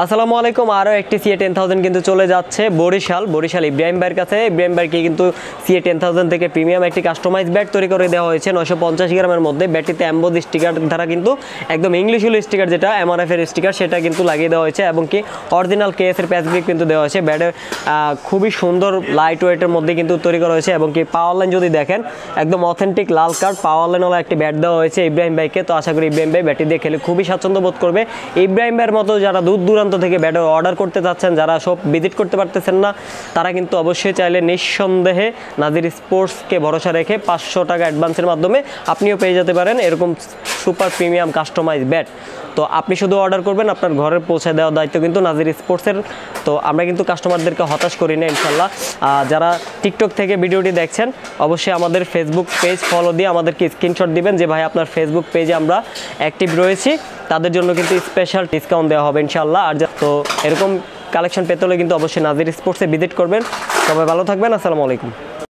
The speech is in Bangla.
আসসালামু আলাইকুম। আরও একটি CA10000 কিন্তু চলে যাচ্ছে বরিশাল ইব্রাহিম ভাইয়ের কাছে। ইব্রাহিম ভাইকে কিন্তু CA10000 থেকে প্রিমিয়াম একটি কাস্টমাইজ ব্যাট তৈরি করে দেওয়া হয়েছে 950 গ্রামের মধ্যে। ব্যাটটিতে এমবোজ স্টিকার দ্বারা কিন্তু একদম ইংলিশ উল স্টিকার, যেটা MRF এর স্টিকার, সেটা কিন্তু লাগিয়ে দেওয়া হয়েছে এবং কি অরিজিনাল KS এর প্যাচ গ্রিপ কিন্তু দেওয়া হয়েছে। ব্যাটের খুবই সুন্দর লাইট ওয়েটের মধ্যে কিন্তু তৈরি করা হয়েছে এবং কি পাওয়ার লাইন যদি দেখেন একদম অথেন্টিক লাল কার্ড পাওয়ার লাইনওয়ালা একটি ব্যাট দেওয়া হয়েছে ইব্রাহিম ভাইকে। তো আশা করি ইব্রাহিম ভাই ব্যাটটি দিয়ে খেলে খুবই স্বাচ্ছন্দ্য বোধ করবে। ইব্রাহিম ভাইয়ের মতো যারা দূর দূরান্ত থেকে ব্যাট অর্ডার করতে চাচ্ছেন, যারা সব ভিজিট করতে পারতেছেন না, তারা কিন্তু অবশ্যই চাইলে নিঃসন্দেহে নাজির স্পোর্টসকে ভরসা রেখে 500 টাকা অ্যাডভান্সের মাধ্যমে আপনিও পেয়ে যেতে পারেন এরকম সুপার প্রিমিয়াম কাস্টমাইজ ব্যাট। তো আপনি শুধু অর্ডার করবেন, আপনার ঘরে পৌঁছে দেওয়ার দায়িত্ব কিন্তু নাজির স্পোর্টসের। তো আমরা কিন্তু কাস্টমারদেরকে হতাশ করি না ইনশাল্লাহ। যারা টিকটক থেকে ভিডিওটি দেখছেন, অবশ্যই আমাদের ফেসবুক পেজ ফলো দিয়ে আমাদেরকে স্ক্রিনশট দিবেন যে ভাই আপনার ফেসবুক পেজে আমরা অ্যাক্টিভ রয়েছি, তাদের জন্য কিন্তু স্পেশাল ডিসকাউন্ট দেওয়া হবে ইনশাল্লাহ। আর তো এরকম কালেকশন পেতে হলে কিন্তু অবশ্যই নাজির স্পোর্টসে ভিজিট করবেন। সবাই ভালো থাকবেন। আসসালামু আলাইকুম।